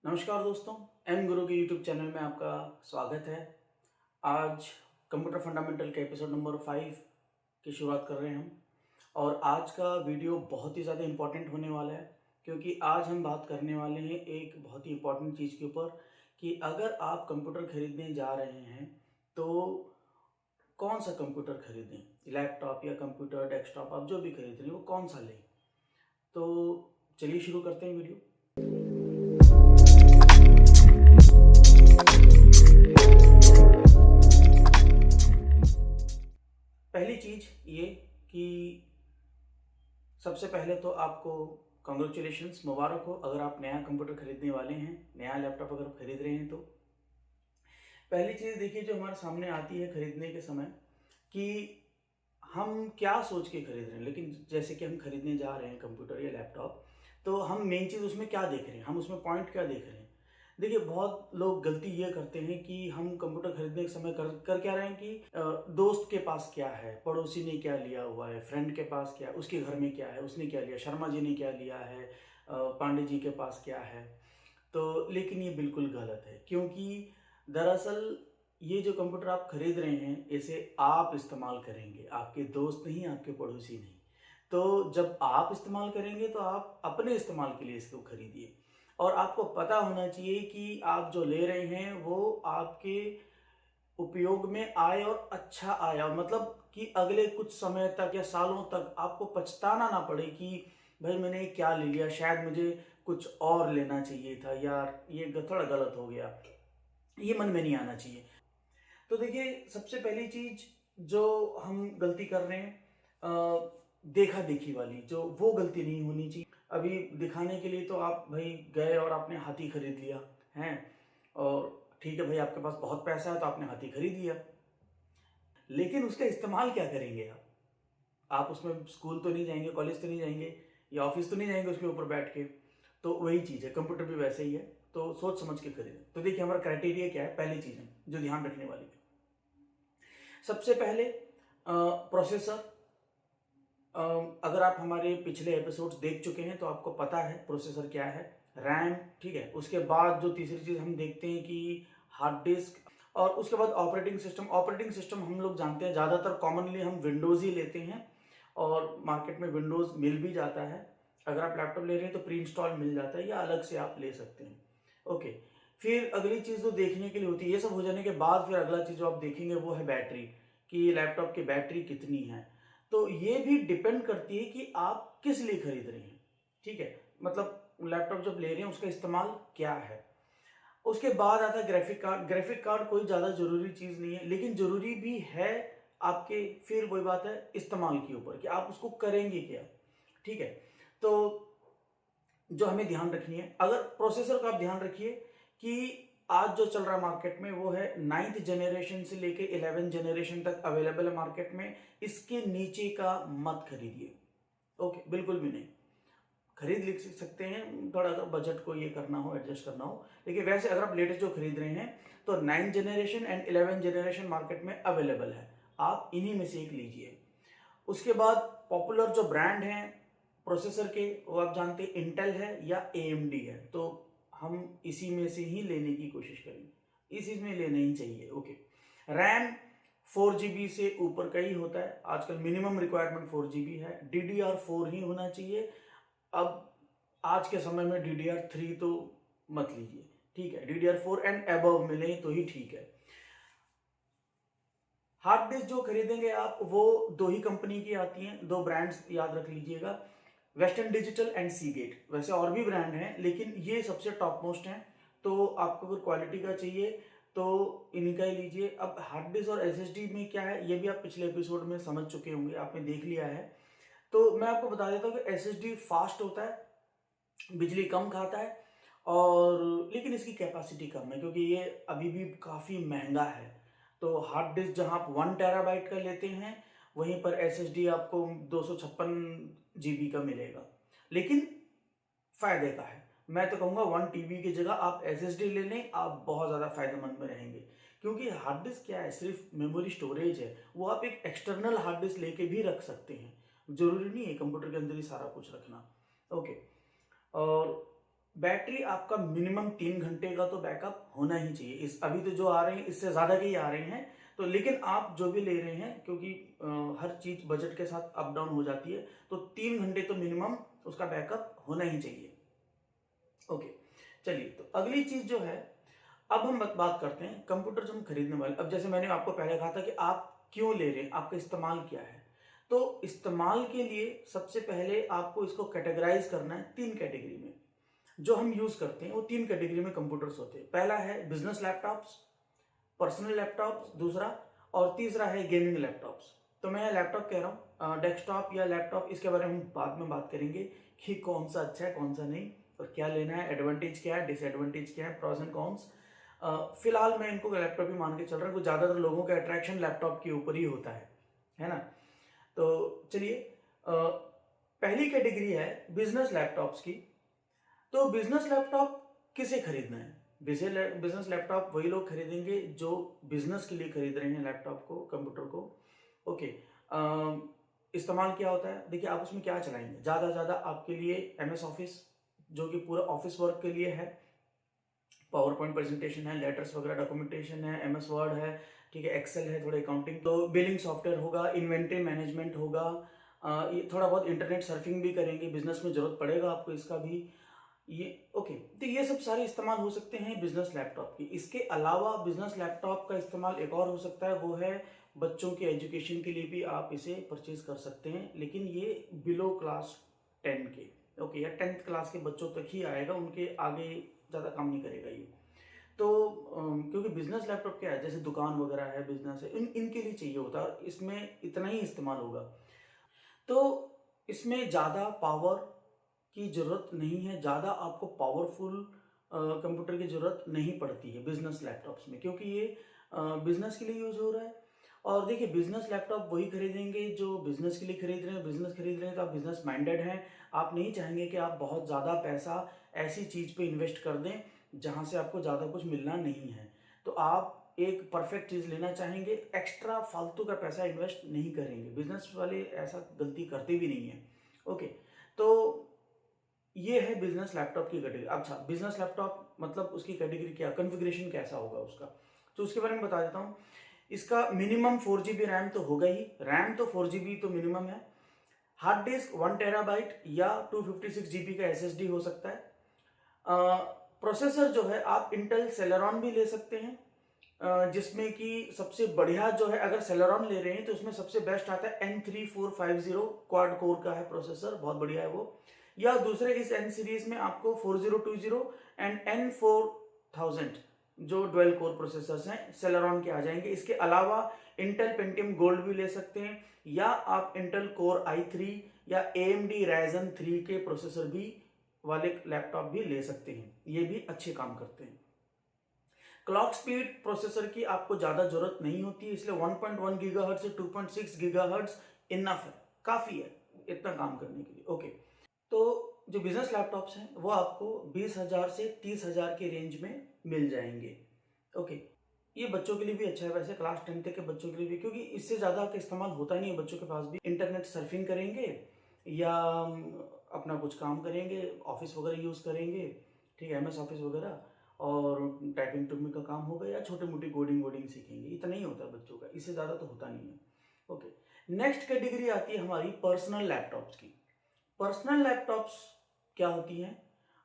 नमस्कार दोस्तों, एम गुरु के यूट्यूब चैनल में आपका स्वागत है। आज कंप्यूटर फंडामेंटल के एपिसोड नंबर 5 की शुरुआत कर रहे हैं हम। और आज का वीडियो बहुत ही ज़्यादा इम्पोर्टेंट होने वाला है, क्योंकि आज हम बात करने वाले हैं एक बहुत ही इम्पोर्टेंट चीज़ के ऊपर कि अगर आप कंप्यूटर खरीदने जा रहे हैं तो कौन सा कंप्यूटर खरीदें, लैपटॉप या कंप्यूटर डेस्कटॉप, आप जो भी खरीद रहे हैं वो कौन सा लें। तो चलिए शुरू करते हैं वीडियो। पहली चीज़ ये कि सबसे पहले तो आपको कॉन्ग्रेचुलेशंस, मुबारक हो अगर आप नया कंप्यूटर खरीदने वाले हैं, नया लैपटॉप अगर खरीद रहे हैं तो। पहली चीज़ देखिए जो हमारे सामने आती है खरीदने के समय कि हम क्या सोच के खरीद रहे हैं, लेकिन जैसे कि हम खरीदने जा रहे हैं कंप्यूटर या लैपटॉप, तो हम मेन चीज़ उसमें क्या देख रहे हैं, हम उसमें पॉइंट क्या देख रहे हैं। देखिए बहुत लोग गलती ये करते हैं कि हम कंप्यूटर खरीदने के समय कर क्या रहे हैं कि दोस्त के पास क्या है, पड़ोसी ने क्या लिया हुआ है, फ्रेंड के पास क्या है, उसके घर में क्या है, उसने क्या लिया, शर्मा जी ने क्या लिया है, पांडे जी के पास क्या है। तो लेकिन ये बिल्कुल गलत है, क्योंकि दरअसल ये जो कंप्यूटर आप खरीद रहे हैं इसे आप इस्तेमाल करेंगे, आपके दोस्त नहीं, आपके पड़ोसी नहीं। तो जब आप इस्तेमाल करेंगे तो आप अपने इस्तेमाल के लिए इसको खरीदिए। और आपको पता होना चाहिए कि आप जो ले रहे हैं वो आपके उपयोग में आए और अच्छा आया, मतलब कि अगले कुछ समय तक या सालों तक आपको पछताना ना पड़े कि भाई मैंने क्या ले लिया, शायद मुझे कुछ और लेना चाहिए था, यार ये थोड़ा गलत हो गया, ये मन में नहीं आना चाहिए। तो देखिए सबसे पहली चीज जो हम गलती कर रहे हैं, देखा देखी वाली, जो वो गलती नहीं होनी चाहिए। अभी दिखाने के लिए तो आप भाई गए और आपने हाथी खरीद लिया है, और ठीक है भाई आपके पास बहुत पैसा है तो आपने हाथी खरीद लिया, लेकिन उसका इस्तेमाल क्या करेंगे आप उसमें स्कूल तो नहीं जाएंगे, कॉलेज तो नहीं जाएंगे, या ऑफिस तो नहीं जाएंगे उसके ऊपर बैठ के। तो वही चीज़ है, कंप्यूटर भी वैसे ही है, तो सोच समझ के खरीदें। तो देखिए हमारा क्राइटेरिया क्या है, पहली चीज़ है जो ध्यान रखने वाली है। सबसे पहले प्रोसेसर। अगर आप हमारे पिछले एपिसोड्स देख चुके हैं तो आपको पता है प्रोसेसर क्या है, रैम, ठीक है। उसके बाद जो तीसरी चीज़ हम देखते हैं कि हार्ड डिस्क, और उसके बाद ऑपरेटिंग सिस्टम। ऑपरेटिंग सिस्टम हम लोग जानते हैं ज़्यादातर कॉमनली हम विंडोज़ ही लेते हैं, और मार्केट में विंडोज़ मिल भी जाता है। अगर आप लैपटॉप ले रहे हैं तो प्री इंस्टॉल मिल जाता है या अलग से आप ले सकते हैं। ओके, फिर अगली चीज़ जो देखने के लिए होती है, ये सब हो जाने के बाद फिर अगला चीज़ जो आप देखेंगे वो है बैटरी, कि लैपटॉप की बैटरी कितनी है। तो ये भी डिपेंड करती है कि आप किस लिए खरीद रहे हैं, ठीक है। मतलब लैपटॉप जब ले रहे हैं उसका इस्तेमाल क्या है। उसके बाद आता है ग्राफिक कार्ड। ग्राफिक कार्ड कोई ज़्यादा ज़रूरी चीज़ नहीं है, लेकिन ज़रूरी भी है आपके, फिर वही बात है इस्तेमाल के ऊपर कि आप उसको करेंगे क्या, ठीक है। तो जो हमें ध्यान रखनी है, अगर प्रोसेसर का आप ध्यान रखिए कि आज जो चल रहा है मार्केट में वो है 9th जनरेशन से लेके 11th जनरेशन तक अवेलेबल है मार्केट में। इसके नीचे का मत खरीदिए, ओके, बिल्कुल भी नहीं। खरीद लिख सकते हैं थोड़ा, अगर बजट को ये करना हो, एडजस्ट करना हो, लेकिन वैसे अगर आप लेटेस्ट जो खरीद रहे हैं तो 9th generation and 11th generation market में अवेलेबल है, आप इन्हीं में से एक लीजिए। उसके बाद पॉपुलर जो ब्रांड हैं प्रोसेसर के, वो आप जानते हैं इंटेल है या AMD है, तो हम इसी में से ही लेने की कोशिश करेंगे, इसी में लेना ही चाहिए। ओके, रैम 4 GB से ऊपर का ही होता है आजकल, मिनिमम रिक्वायरमेंट 4 GB है, DDR4 ही होना चाहिए। अब आज के समय में DDR3 तो मत लीजिए, ठीक है, DDR4 एंड अबव मिले तो ही ठीक है। हार्ड डिस्क जो खरीदेंगे आप वो दो ही कंपनी की आती हैं, दो ब्रांड्स याद रख लीजिएगा, वेस्टर्न डिजिटल एंड सीगेट। वैसे और भी ब्रांड हैं लेकिन ये सबसे टॉप मोस्ट हैं, तो आपको अगर क्वालिटी का चाहिए तो इन्हीं का ही लीजिए। अब हार्ड डिस्क और SSD में क्या है ये भी आप पिछले एपिसोड में समझ चुके होंगे, आपने देख लिया है। तो मैं आपको बता देता हूँ कि SSD फास्ट होता है, बिजली कम खाता है, और लेकिन इसकी कैपेसिटी कम है क्योंकि ये अभी भी काफ़ी महंगा है। तो हार्ड डिस्क जहाँ आप 1 TB का लेते हैं, वहीं पर SSD आपको 256 GB का मिलेगा, लेकिन फायदे का है। मैं तो कहूँगा 1 TB की जगह आप SSD ले लें, आप बहुत ज़्यादा फायदेमंद में रहेंगे। क्योंकि हार्ड डिस्क क्या है, सिर्फ मेमोरी स्टोरेज है, वो आप एक एक्सटर्नल हार्ड डिस्क लेके भी रख सकते हैं, जरूरी नहीं है कंप्यूटर के अंदर ही सारा कुछ रखना। ओके, और बैटरी आपका मिनिमम 3 घंटे का तो बैकअप होना ही चाहिए। इस अभी तो जो आ रहे हैं इससे ज़्यादा के ही आ रहे हैं, तो लेकिन आप जो भी ले रहे हैं, क्योंकि हर चीज़ बजट के साथ अप डाउन हो जाती है, तो 3 घंटे तो मिनिमम उसका बैकअप होना ही चाहिए। ओके, चलिए, तो अगली चीज़ जो है, अब हम बात करते हैं कंप्यूटर जो हम खरीदने वाले। अब जैसे मैंने आपको पहले कहा था कि आप क्यों ले रहे हैं, आपका इस्तेमाल क्या है। तो इस्तेमाल के लिए सबसे पहले आपको इसको कैटेगराइज करना है 3 कैटेगरी में। जो हम यूज करते हैं वो 3 कैटेगरी में कंप्यूटर्स होते हैं। पहला है बिजनेस लैपटॉप्स, पर्सनल लैपटॉप्स दूसरा, और तीसरा है गेमिंग लैपटॉप्स। तो मैं लैपटॉप कह रहा हूँ, डेस्कटॉप या लैपटॉप, इसके बारे में हम बाद में बात करेंगे कि कौन सा अच्छा है कौन सा नहीं, और क्या लेना है, एडवांटेज क्या है, डिसएडवांटेज क्या है, प्रॉस एंड कॉन्स। फिलहाल मैं इनको लैपटॉप ही मान के चल रहा हूँ, क्योंकि ज़्यादातर लोगों का अट्रैक्शन लैपटॉप के ऊपर ही होता है ना। तो चलिए, पहली कैटेगरी है बिजनेस लैपटॉप्स की। तो बिजनेस लैपटॉप किसे खरीदना है? बिजनेस लैपटॉप वही लोग खरीदेंगे जो बिजनेस के लिए खरीद रहे हैं लैपटॉप को, कंप्यूटर को। ओके, इस्तेमाल क्या होता है, देखिए आप उसमें क्या चलाएंगे। ज़्यादा से ज़्यादा आपके लिए MS ऑफिस, जो कि पूरा ऑफिस वर्क के लिए है, पावर पॉइंट प्रेजेंटेशन है, लेटर्स वगैरह डॉक्यूमेंटेशन है, MS वर्ड है, ठीक है, एक्सेल है, थोड़ा अकाउंटिंग, तो बिलिंग सॉफ्टवेयर होगा, इन्वेंट्री मैनेजमेंट होगा, ये थोड़ा बहुत इंटरनेट सर्फिंग भी करेंगे, बिजनेस में जरूरत पड़ेगा आपको इसका भी। ये ओके, तो ये सब सारे इस्तेमाल हो सकते हैं बिजनेस लैपटॉप की। इसके अलावा बिजनेस लैपटॉप का इस्तेमाल एक और हो सकता है, वो है बच्चों के एजुकेशन के लिए भी आप इसे परचेज कर सकते हैं, लेकिन ये बिलो क्लास 10 के, ओके, या 10th क्लास के बच्चों तक ही आएगा, उनके आगे ज़्यादा काम नहीं करेगा ये। तो क्योंकि बिजनेस लैपटॉप क्या है, जैसे दुकान वगैरह है, बिजनेस है, इनके लिए चाहिए होता है, और इसमें इतना ही इस्तेमाल होगा। तो इसमें ज़्यादा पावर की ज़रूरत नहीं है, ज़्यादा आपको पावरफुल कंप्यूटर की ज़रूरत नहीं पड़ती है बिजनेस लैपटॉप्स में, क्योंकि ये बिजनेस के लिए यूज़ हो रहा है। और देखिए, बिजनेस लैपटॉप वही खरीदेंगे जो बिजनेस के लिए खरीद रहे हैं। बिजनेस खरीद रहे हैं तो आप बिजनेस माइंडेड हैं, आप नहीं चाहेंगे कि आप बहुत ज़्यादा पैसा ऐसी चीज़ पे इन्वेस्ट कर दें जहाँ से आपको ज़्यादा कुछ मिलना नहीं है। तो आप एक परफेक्ट चीज़ लेना चाहेंगे, एक्स्ट्रा फालतू का पैसा इन्वेस्ट नहीं करेंगे। बिजनेस वाले ऐसा गलती करते भी नहीं है। ओके, तो ये है बिजनेस लैपटॉप की कैटेगरी। अच्छा, बिजनेस लैपटॉप मतलब उसकी कैटेगरी क्या, कॉन्फ़िगरेशन कैसा होगा उसका, तो उसके बारे में बता देता हूँ। इसका मिनिमम 4 GB रैम तो होगा ही, रैम तो 4 GB तो मिनिमम है। हार्ड डिस्क 1 TB या 256 GB का SSD हो सकता है। प्रोसेसर जो है आप इंटेल सेलेरॉन भी ले सकते हैं, जिसमें कि सबसे बढ़िया जो है, अगर सेलेरॉन ले रहे हैं तो उसमें सबसे बेस्ट आता है N3450, क्वाड कोर का है प्रोसेसर, बहुत बढ़िया है वो। या दूसरे इस N सीरीज में आपको 4020 एंड N4000 जो डुअल कोर प्रोसेसर्स हैं सेलेरॉन के आ जाएंगे। इसके अलावा इंटेल पेंटियम गोल्ड भी ले सकते हैं, या आप इंटेल कोर i3 या AMD Ryzen 3 के प्रोसेसर भी वाले लैपटॉप भी ले सकते हैं, ये भी अच्छे काम करते हैं। क्लॉक स्पीड प्रोसेसर की आपको ज़्यादा जरूरत नहीं होती है, इसलिए 1.1 गीगाहर्ट्ज से 2.6 गीगाहर्ट्ज इनफ है, काफ़ी है इतना काम करने के लिए। ओके, तो जो बिजनेस लैपटॉप्स हैं वो आपको 20,000 से 30,000 के रेंज में मिल जाएंगे। ओके, ये बच्चों के लिए भी अच्छा है वैसे, क्लास 10 तक के बच्चों के लिए भी, क्योंकि इससे ज़्यादा का इस्तेमाल होता नहीं है बच्चों के पास भी। इंटरनेट सर्फिंग करेंगे या अपना कुछ काम करेंगे, ऑफिस वगैरह यूज़ करेंगे, ठीक है, MS ऑफिस वगैरह, और टाइपिंग टूपिंग का काम होगा, या छोटी मोटी कोडिंग वोडिंग सीखेंगे, इतना ही होता है बच्चों का, इससे ज़्यादा तो होता नहीं है। ओके, नेक्स्ट कैटेगरी आती है हमारी पर्सनल लैपटॉप्स की। पर्सनल लैपटॉप्स क्या होती हैं?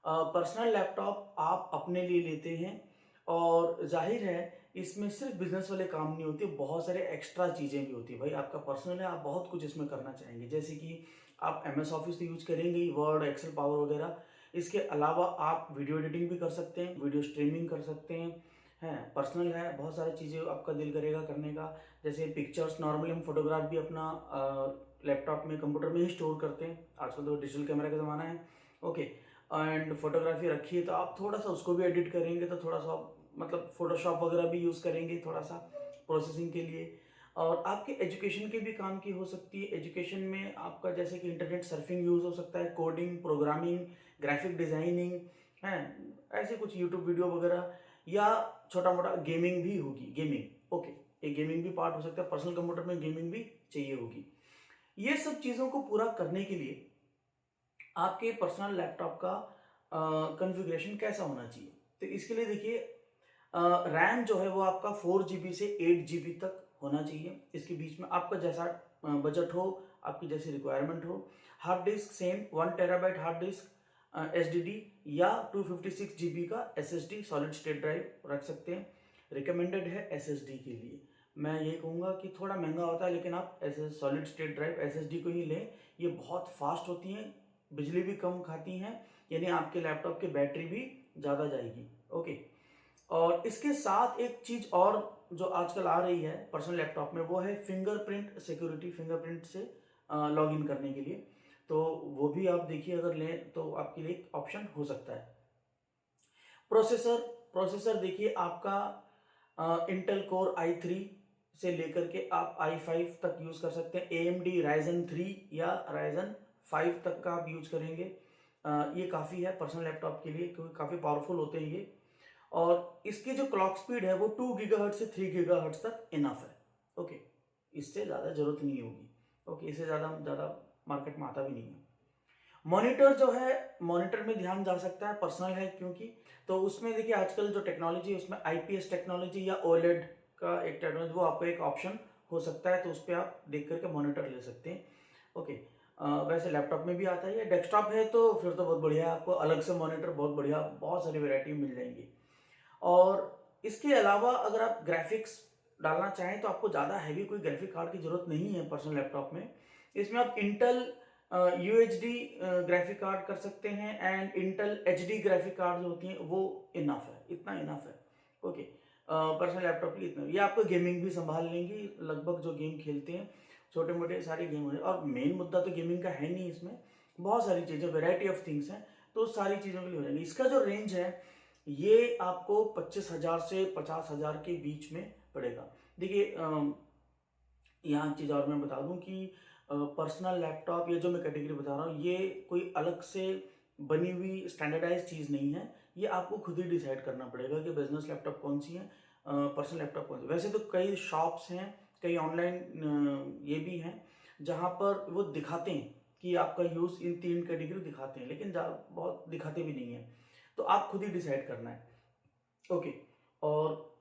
पर्सनल लैपटॉप आप अपने लिए लेते हैं, और जाहिर है इसमें सिर्फ बिजनेस वाले काम नहीं होते, बहुत सारे एक्स्ट्रा चीज़ें भी होती है। भाई आपका पर्सनल है, आप बहुत कुछ इसमें करना चाहेंगे, जैसे कि आप MS ऑफिस तो यूज करेंगे ही, वर्ड एक्सेल पावर वगैरह। इसके अलावा आप वीडियो एडिटिंग भी कर सकते हैं, वीडियो स्ट्रीमिंग कर सकते हैं पर्सनल है, बहुत सारी चीज़ें आपका दिल करेगा करने का, जैसे पिक्चर्स। नॉर्मली हम फोटोग्राफ भी अपना लैपटॉप में, कंप्यूटर में ही स्टोर करते हैं, आजकल तो डिजिटल कैमरा का ज़माना है। ओके, एंड फोटोग्राफी रखी है तो आप थोड़ा सा उसको भी एडिट करेंगे, तो थोड़ा सा मतलब फोटोशॉप वगैरह भी यूज़ करेंगे थोड़ा सा प्रोसेसिंग के लिए। और आपके एजुकेशन के भी काम की हो सकती है। एजुकेशन में आपका जैसे कि इंटरनेट सर्फिंग यूज़ हो सकता है, कोडिंग, प्रोग्रामिंग, ग्राफिक डिज़ाइनिंग है, ऐसे कुछ यूट्यूब वीडियो वगैरह, या छोटा मोटा गेमिंग भी होगी, गेमिंग। ओके, एक गेमिंग भी पार्ट हो सकता है, पर्सनल कंप्यूटर में गेमिंग भी चाहिए होगी। ये सब चीज़ों को पूरा करने के लिए आपके पर्सनल लैपटॉप का कॉन्फ़िगरेशन कैसा होना चाहिए। तो इसके लिए देखिए रैम जो है वो आपका 4 GB से 8 GB तक होना चाहिए। इसके बीच में आपका जैसा बजट हो, आपकी जैसी रिक्वायरमेंट हो। Hard disk same 1 TB hard disk SSD या 256 GB का SSD सॉलिड स्टेट ड्राइव रख सकते हैं। रिकमेंडेड है SSD के लिए। मैं ये कहूँगा कि थोड़ा महंगा होता है, लेकिन आप ऐसे सॉलिड स्टेट ड्राइव SSD को ही लें। ये बहुत फास्ट होती हैं, बिजली भी कम खाती हैं, यानी आपके लैपटॉप की बैटरी भी ज़्यादा जाएगी। ओके, और इसके साथ एक चीज़ और जो आजकल आ रही है पर्सनल लैपटॉप में, वो है फिंगरप्रिंट सिक्योरिटी, फिंगरप्रिंट से लॉगिन करने के लिए। तो वो भी आप देखिए, अगर लें तो आपके लिए एक ऑप्शन हो सकता है। प्रोसेसर प्रोसेसर देखिए आपका इंटेल कोर i3 से लेकर के आप i5 तक यूज़ कर सकते हैं। AMD Ryzen 3 या Ryzen 5 तक का आप यूज करेंगे। ये काफ़ी है पर्सनल लैपटॉप के लिए, क्योंकि काफ़ी पावरफुल होते हैं ये। और इसकी जो क्लॉक स्पीड है वो 2 GHz से 3 GHz तक इनफ है। ओके, इससे ज़्यादा ज़रूरत नहीं होगी। ओके, इससे ज़्यादा मार्केट में आता भी नहीं है। मॉनिटर जो है, मॉनिटर में ध्यान जा सकता है, पर्सनल है क्योंकि, तो उसमें देखिए आजकल जो टेक्नोलॉजी है उसमें IPS टेक्नोलॉजी या OLED का एक टेक्नोलॉजी, वो आपको एक ऑप्शन हो सकता है, तो उस पर आप देख करके मॉनिटर ले सकते हैं। ओके, वैसे लैपटॉप में भी आता है। डेस्कटॉप है तो फिर तो बहुत बढ़िया, आपको अलग से मॉनिटर बहुत बढ़िया, बहुत सारी वेराइटी मिल जाएंगी। और इसके अलावा अगर आप ग्राफिक्स डालना चाहें तो आपको ज़्यादा हैवी कोई ग्राफिक कार्ड की ज़रूरत नहीं है पर्सनल लैपटॉप में। इसमें आप इंटेल UHD ग्राफिक कार्ड कर सकते हैं, and Intel HD graphic card जो होती हैं वो इनफ है, इतना इनफ है। ओके, पर्सनल लैपटॉप के लिए इतना, ये आपको गेमिंग भी संभाल लेंगी। लगभग जो गेम खेलते हैं छोटे मोटे सारे गेम हैं, और मेन मुद्दा तो गेमिंग का है नहीं, इसमें बहुत सारी चीज़ें, वेराइटी ऑफ थिंग्स हैं, तो सारी चीज़ों के लिए हो जाएंगे। इसका जो रेंज है ये आपको 25,000 से 50,000 के बीच में पड़ेगा। देखिए यहाँ चीज़ और मैं बता दूं कि पर्सनल लैपटॉप, ये जो मैं कैटेगरी बता रहा हूँ, ये कोई अलग से बनी हुई स्टैंडर्डाइज चीज़ नहीं है। ये आपको खुद ही डिसाइड करना पड़ेगा कि बिजनेस लैपटॉप कौन सी है, पर्सनल लैपटॉप कौन सी। वैसे तो कई शॉप्स हैं, कई ऑनलाइन ये भी हैं जहाँ पर वो दिखाते हैं कि आपका यूज़ इन 3 कैटेगरी दिखाते हैं, लेकिन बहुत दिखाते भी नहीं है, तो आप खुद ही डिसाइड करना है। ओके, और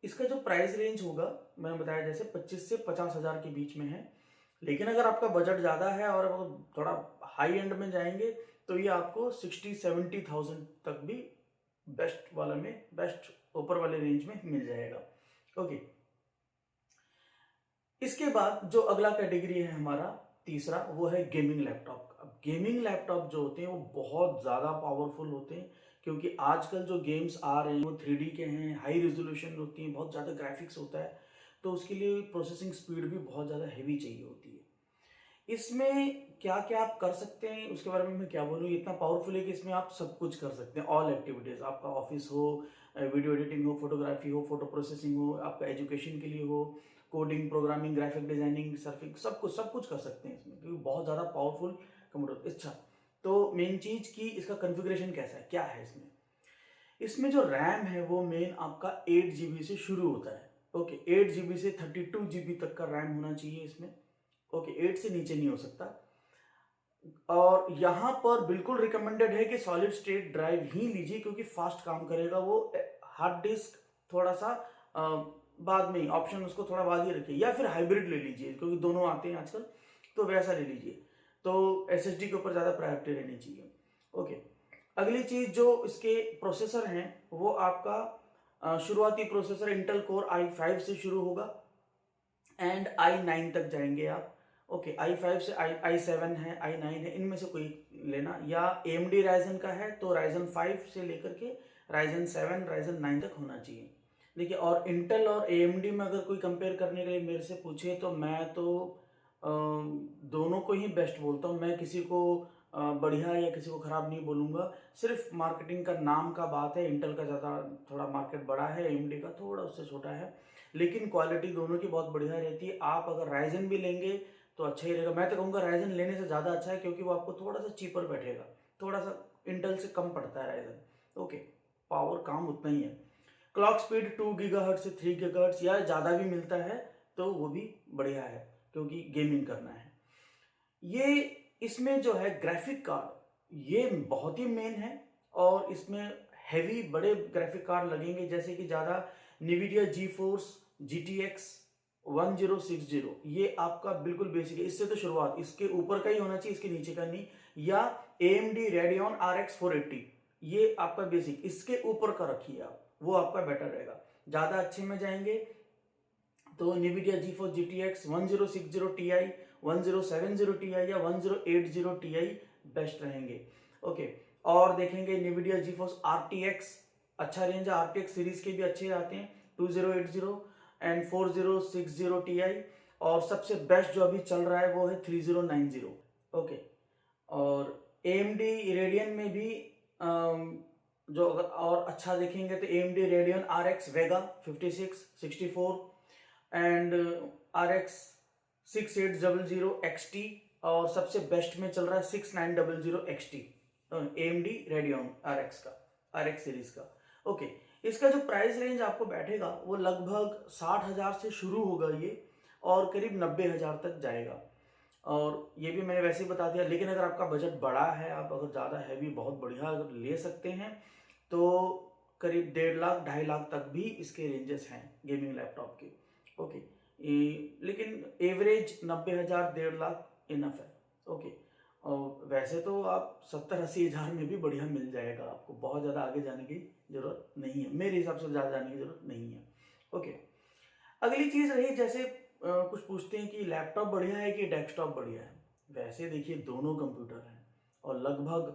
इसका जो प्राइस रेंज होगा मैंने बताया जैसे 25 से 50,000 के बीच में है। लेकिन अगर आपका बजट ज़्यादा है और वो थोड़ा हाई एंड में जाएंगे तो ये आपको 60-70,000 तक भी बेस्ट वाला में, बेस्ट ऊपर वाले रेंज में मिल जाएगा। ओके, इसके बाद जो अगला कैटेगरी है हमारा तीसरा, वो है गेमिंग लैपटॉप। अब गेमिंग लैपटॉप जो होते हैं वो बहुत ज़्यादा पावरफुल होते हैं, क्योंकि आजकल जो गेम्स आ रहे हैं वो 3D के हैं, हाई रेजोल्यूशन होती है, बहुत ज़्यादा ग्राफिक्स होता है, तो उसके लिए प्रोसेसिंग स्पीड भी बहुत ज़्यादा हैवी चाहिए होती है। इसमें क्या क्या आप कर सकते हैं उसके बारे में मैं क्या बोलूँ, इतना पावरफुल है कि इसमें आप सब कुछ कर सकते हैं। ऑल एक्टिविटीज़, आपका ऑफिस हो, वीडियो एडिटिंग हो, फोटोग्राफी हो, फोटो प्रोसेसिंग हो, आपका एजुकेशन के लिए हो, coding, programming, graphic designing, surfing, सब कुछ कर सकते हैं इसमें, क्योंकि बहुत ज़्यादा पावरफुल कंप्यूटर। अच्छा, तो मेन चीज़ की इसका कन्फिग्रेशन कैसा है, क्या है इसमें। इसमें जो रैम है वो मेन आपका 8 GB से शुरू होता है। ओके, 8 GB से 32 GB तक का रैम होना चाहिए इसमें। ओके, 8 से नीचे नहीं हो सकता। और यहाँ पर बिल्कुल रिकमेंडेड है कि सॉलिड स्टेट ड्राइव ही लीजिए, क्योंकि फास्ट काम करेगा वो। हार्ड डिस्क थोड़ा सा बाद में ही ऑप्शन, उसको थोड़ा बाद ही रखिए, या फिर हाइब्रिड ले लीजिए, क्योंकि दोनों आते हैं आजकल, तो वैसा ले लीजिए। तो SSD के ऊपर ज़्यादा प्रायोरिटी रहनी चाहिए। ओके, अगली चीज़ जो इसके प्रोसेसर हैं वो आपका शुरुआती प्रोसेसर इंटेल कोर i5 से शुरू होगा एंड i9 तक जाएंगे आप। ओके, i5 से i7 है, i9 है, इनमें से कोई लेना, या AMD Ryzen का है तो Ryzen 5 से लेकर के Ryzen 7, Ryzen 9 तक होना चाहिए। देखिए, और इंटेल और AMD में अगर कोई कंपेयर करने के लिए मेरे से पूछे तो मैं तो दोनों को ही बेस्ट बोलता हूँ। मैं किसी को बढ़िया या किसी को ख़राब नहीं बोलूँगा, सिर्फ मार्केटिंग का नाम का बात है। इंटेल का ज़्यादा थोड़ा मार्केट बड़ा है, AMD का थोड़ा उससे छोटा है, लेकिन क्वालिटी दोनों की बहुत बढ़िया रहती है। आप अगर राइजन भी लेंगे तो अच्छा ही रहेगा। मैं तो कहूँगा राइजन लेने से ज़्यादा अच्छा है, क्योंकि वो आपको थोड़ा सा चीपर बैठेगा, थोड़ा सा इंटेल से कम पड़ता है राइजन। ओके, पावर काम उतना ही है। क्लॉक स्पीड 2 GHz से 3 GHz या ज़्यादा भी मिलता है तो वो भी बढ़िया है, क्योंकि गेमिंग करना है। ये इसमें जो है ग्राफिक कार्ड, ये बहुत ही मेन है, और इसमें हैवी बड़े ग्राफिक कार्ड लगेंगे, जैसे कि ज़्यादा NVIDIA GeForce GTX 1060, ये आपका बिल्कुल बेसिक है। इससे तो शुरुआत इसके ऊपर का ही होना चाहिए, इसके नीचे का नहीं। या AMD Radeon RX 480, ये आपका बेसिक, इसके ऊपर का रखिए आप, वो आपका बेटर रहेगा। ज़्यादा अच्छे में जाएंगे तो NVIDIA GeForce GTX 1060 Ti, 1070 Ti या 1080 Ti बेस्ट रहेंगे। ओके, और देखेंगे NVIDIA GeForce RTX, अच्छा रेंज है, RTX सीरीज के भी अच्छे आते हैं, 2080 एंड 4060 Ti, और सबसे बेस्ट जो अभी चल रहा है वो है 3090। ओके, और AMD Radeon में भी जो अगर और अच्छा देखेंगे तो AMD Radeon RX Vega 5664 and RX 6800 XT, और सबसे बेस्ट में चल रहा है 6900 XT AMD Radeon RX का, RX सीरीज का। ओके, इसका जो प्राइस रेंज आपको बैठेगा वो लगभग 60,000 से शुरू होगा ये, और करीब 90,000 तक जाएगा। और ये भी मैंने वैसे ही बता दिया, लेकिन अगर आपका बजट बड़ा है, आप अगर ज़्यादा हैवी बहुत बढ़िया अगर ले सकते हैं तो करीब 1.5 लाख 2.5 लाख तक भी इसके रेंजेस हैं गेमिंग लैपटॉप के। ओके, लेकिन एवरेज 90,000 1.5 लाख इनफ है। ओके, और वैसे तो आप 70-80 हज़ार में भी बढ़िया मिल जाएगा आपको, बहुत ज़्यादा आगे जाने की ज़रूरत नहीं है, मेरे हिसाब से ज़्यादा जाने की ज़रूरत नहीं है। ओके, अगली चीज़ रही, जैसे कुछ पूछते हैं कि लैपटॉप बढ़िया है कि डेस्कटॉप बढ़िया है। वैसे देखिए दोनों कंप्यूटर हैं और लगभग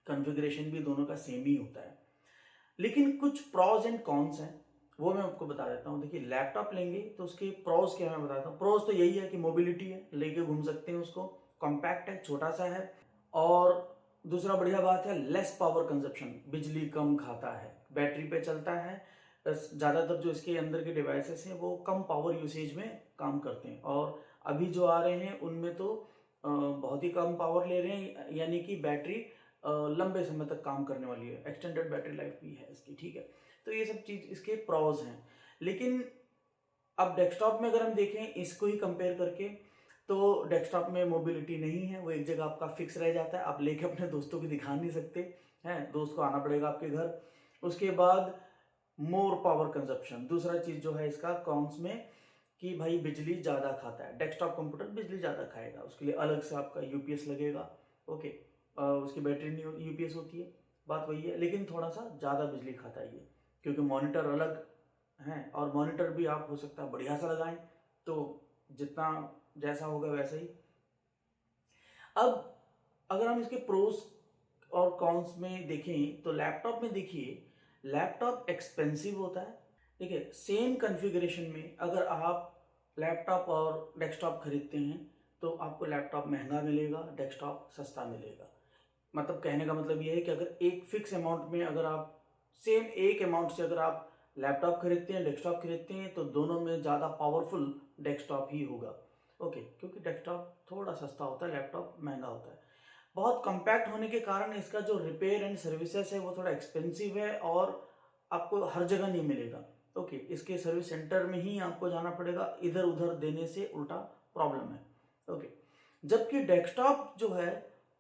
कॉन्फ़िगरेशन भी दोनों का सेम ही होता है, लेकिन कुछ प्रॉज एंड कॉन्स हैं, वो मैं आपको बता देता हूँ। देखिए लैपटॉप लेंगे तो उसके प्रॉज क्या मैं बताता हूँ। प्रॉज तो यही है कि मोबिलिटी है, लेके घूम सकते हैं उसको, कॉम्पैक्ट है, छोटा सा है, और दूसरा बढ़िया बात है लेस पावर कंजप्शन, बिजली कम खाता है, बैटरी पे चलता है। ज़्यादातर जो इसके अंदर के डिवाइसेस हैं वो कम पावर यूसेज में काम करते हैं, और अभी जो आ रहे हैं उनमें तो बहुत ही कम पावर ले रहे हैं, यानी कि बैटरी लंबे समय तक काम करने वाली है, एक्सटेंडेड बैटरी लाइफ भी है इसकी, ठीक है। तो ये सब चीज़ इसके प्रॉज हैं। लेकिन अब डेस्कटॉप में अगर हम देखें इसको ही कंपेयर करके, तो डेस्कटॉप में मोबिलिटी नहीं है, वो एक जगह आपका फिक्स रह जाता है, आप लेके अपने दोस्तों को दिखा नहीं सकते हैं, दोस्त को आना पड़ेगा आपके घर। उसके बाद मोर पावर कंजप्शन, दूसरा चीज़ जो है इसका कॉन्स में, कि भाई बिजली ज़्यादा खाता है, डेस्कटॉप कंप्यूटर बिजली ज़्यादा खाएगा, उसके लिए अलग से आपका यूपीएस लगेगा। ओके, उसकी बैटरी नहीं यूपीएस होती है, बात वही है, लेकिन थोड़ा सा ज़्यादा बिजली खाता है ये, क्योंकि मॉनिटर अलग हैं, और मॉनिटर भी आप हो सकता है बढ़िया सा लगाएं, तो जितना जैसा होगा वैसा ही। अब अगर हम इसके प्रोस और कॉन्स में देखें तो लैपटॉप में देखिए, लैपटॉप एक्सपेंसिव होता है, ठीक है। सेम कॉन्फ़िगरेशन में अगर आप लैपटॉप और डेस्कटॉप खरीदते हैं तो आपको लैपटॉप महंगा मिलेगा, डेस्कटॉप सस्ता मिलेगा। मतलब कहने का मतलब ये है कि अगर एक फिक्स अमाउंट में, अगर आप सेम एक अमाउंट से अगर आप लैपटॉप खरीदते हैं, डेस्कटॉप खरीदते हैं, तो दोनों में ज़्यादा पावरफुल डेस्कटॉप ही होगा। ओके, क्योंकि डेस्कटॉप थोड़ा सस्ता होता है, लैपटॉप महंगा होता है। बहुत कम्पैक्ट होने के कारण इसका जो रिपेयर एंड सर्विसेज है वो थोड़ा एक्सपेंसिव है, और आपको हर जगह नहीं मिलेगा। ओके, इसके सर्विस सेंटर में ही आपको जाना पड़ेगा, इधर उधर देने से उल्टा प्रॉब्लम है। ओके, जबकि डेस्कटॉप जो है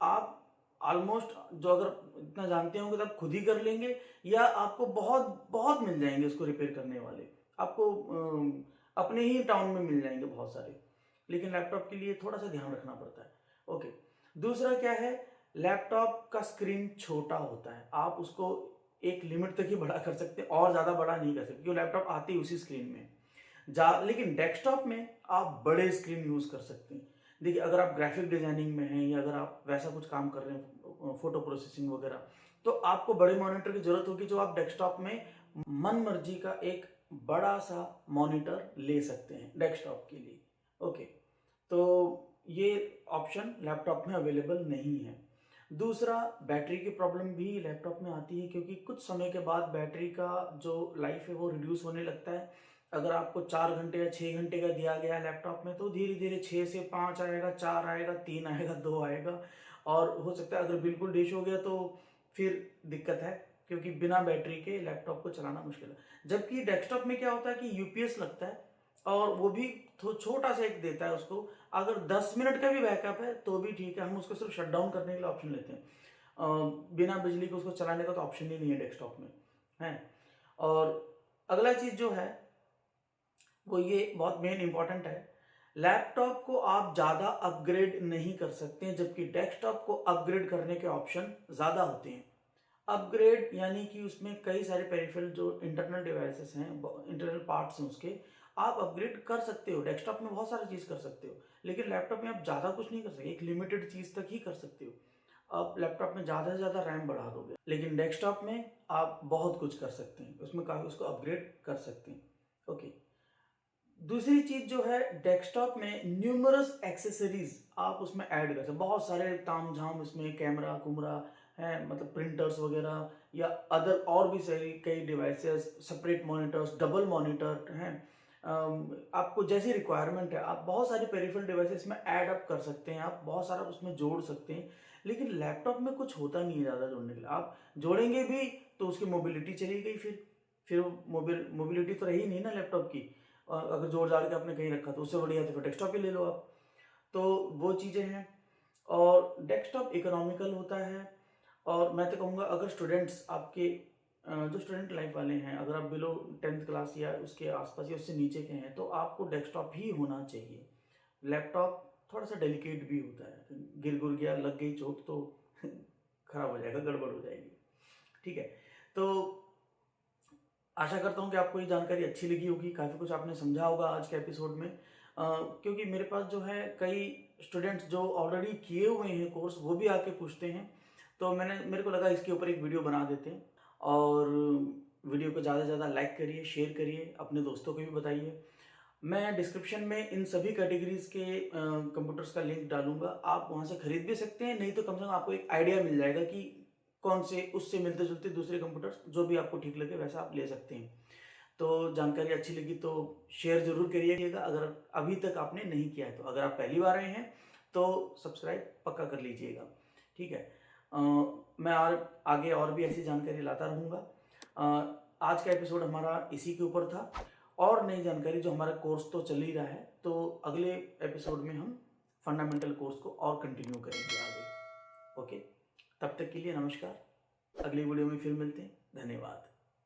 आप ऑलमोस्ट, जो अगर इतना जानते होंगे तो आप खुद ही कर लेंगे, या आपको बहुत बहुत मिल जाएंगे उसको रिपेयर करने वाले, आपको अपने ही टाउन में मिल जाएंगे बहुत सारे। लेकिन लैपटॉप के लिए थोड़ा सा ध्यान रखना पड़ता है। ओके, दूसरा क्या है, लैपटॉप का स्क्रीन छोटा होता है, आप उसको एक लिमिट तक ही बड़ा कर सकते हैं, और ज़्यादा बड़ा नहीं कर सकते, क्योंकि लैपटॉप आते ही उसी स्क्रीन में लेकिन डेस्कटॉप में आप बड़े स्क्रीन यूज़ कर सकते हैं। देखिए अगर आप ग्राफिक डिजाइनिंग में हैं, या अगर आप वैसा कुछ काम कर रहे हैं, फोटो प्रोसेसिंग वगैरह, तो आपको बड़े मॉनिटर की जरूरत होगी, जो आप डेस्कटॉप में मन मर्जी का एक बड़ा सा मॉनिटर ले सकते हैं डेस्कटॉप के लिए। ओके, तो ये ऑप्शन लैपटॉप में अवेलेबल नहीं है। दूसरा, बैटरी की प्रॉब्लम भी लैपटॉप में आती है, क्योंकि कुछ समय के बाद बैटरी का जो लाइफ है वो रिड्यूस होने लगता है। अगर आपको 4 घंटे या 6 घंटे का दिया गया है लैपटॉप में, तो धीरे धीरे 6 से 5 आएगा, 4 आएगा, 3 आएगा, 2 आएगा, और हो सकता है अगर बिल्कुल डिश हो गया तो फिर दिक्कत है, क्योंकि बिना बैटरी के लैपटॉप को चलाना मुश्किल है। जबकि डेस्कटॉप में क्या होता है कि यूपीएस लगता है, और वो भी छोटा सा एक देता है उसको, अगर 10 मिनट का भी बैकअप है तो भी ठीक है, हम उसको सिर्फ शट डाउन करने के लिए ऑप्शन लेते हैं। बिना बिजली के उसको चलाने का तो ऑप्शन ही नहीं है डेस्कटॉप में है। और अगला चीज़ जो है वो ये बहुत मेन इंपॉर्टेंट है, लैपटॉप को आप ज़्यादा अपग्रेड नहीं कर सकते हैं, जबकि डेस्कटॉप को अपग्रेड करने के ऑप्शन ज़्यादा होते हैं। अपग्रेड यानी कि उसमें कई सारे पेरिफेरल जो इंटरनल डिवाइसेस हैं, इंटरनल पार्ट्स हैं उसके, आप अपग्रेड कर सकते हो। डेस्कटॉप में बहुत सारी चीज़ कर सकते हो, लेकिन लैपटॉप में आप ज़्यादा कुछ नहीं कर सकते, एक लिमिटेड चीज़ तक ही कर सकते हो। आप लैपटॉप में ज़्यादा से ज़्यादा रैम बढ़ा दोगे, लेकिन डेस्कटॉप में आप बहुत कुछ कर सकते हैं, उसमें काफ़ी उसको अपग्रेड कर सकते हैं। ओके, दूसरी चीज जो है, डेस्कटॉप में न्यूमरस एक्सेसरीज आप उसमें ऐड कर सकते हैं, बहुत सारे तामझाम इसमें, कैमरा कुमरा है, मतलब प्रिंटर्स वगैरह या अदर और भी सारी कई devices, separate monitors, double monitor हैं। आपको जैसी रिक्वायरमेंट है आप बहुत सारी पेरिफेरल डिवाइसेस में ऐड अप कर सकते हैं, आप बहुत सारा उसमें जोड़ सकते हैं। लेकिन लैपटॉप में कुछ होता नहीं है ज़्यादा जोड़ने के लिए, आप जोड़ेंगे भी तो उसकी मोबिलिटी चली गई, फिर मोबिलिटी तो रही नहीं ना लैपटॉप की। अगर जोड़ जाड़ के आपने कहीं रखा तो उससे बढ़िया तो फिर डेस्कटॉप ही ले लो आप। तो वो चीज़ें हैं, और डेस्कटॉप इकोनॉमिकल होता है। और मैं तो कहूँगा अगर स्टूडेंट्स आपके जो स्टूडेंट लाइफ वाले हैं, अगर आप बिलो 10th क्लास या उसके आसपास या उससे नीचे के हैं, तो आपको डेस्कटॉप ही होना चाहिए। लैपटॉप थोड़ा सा डेलिकेट भी होता है, गिर गुर गया, लग गई चोट तो खराब हो जाएगा, गड़बड़ हो जाएगी। ठीक है, तो आशा करता हूँ कि आपको ये जानकारी अच्छी लगी होगी, काफ़ी कुछ आपने समझा होगा आज के एपिसोड में। क्योंकि मेरे पास जो है कई स्टूडेंट्स जो ऑलरेडी किए हुए हैं कोर्स, वो भी आके पूछते हैं, तो मेरे को लगा इसके ऊपर एक वीडियो बना देते हैं। और वीडियो को ज़्यादा से ज़्यादा लाइक करिए, शेयर करिए, अपने दोस्तों को भी बताइए। मैं डिस्क्रिप्शन में इन सभी कैटेगरीज के कंप्यूटर्स का लिंक डालूंगा, आप वहाँ से खरीद भी सकते हैं, नहीं तो कम से कम आपको एक आइडिया मिल जाएगा कि कौन से उससे मिलते जुलते दूसरे कंप्यूटर्स जो भी आपको ठीक लगे वैसा आप ले सकते हैं। तो जानकारी अच्छी लगी तो शेयर जरूर करिएगा, अगर अभी तक आपने नहीं किया है तो। अगर आप पहली बार आए हैं तो सब्सक्राइब पक्का कर लीजिएगा। ठीक है, मैं और आगे और भी ऐसी जानकारी लाता रहूँगा। आज का एपिसोड हमारा इसी के ऊपर था, और नई जानकारी जो हमारा कोर्स तो चल ही रहा है, तो अगले एपिसोड में हम फंडामेंटल कोर्स को और कंटिन्यू करेंगे आगे। ओके, तब तक के लिए नमस्कार, अगली वीडियो में फिर मिलते हैं, धन्यवाद।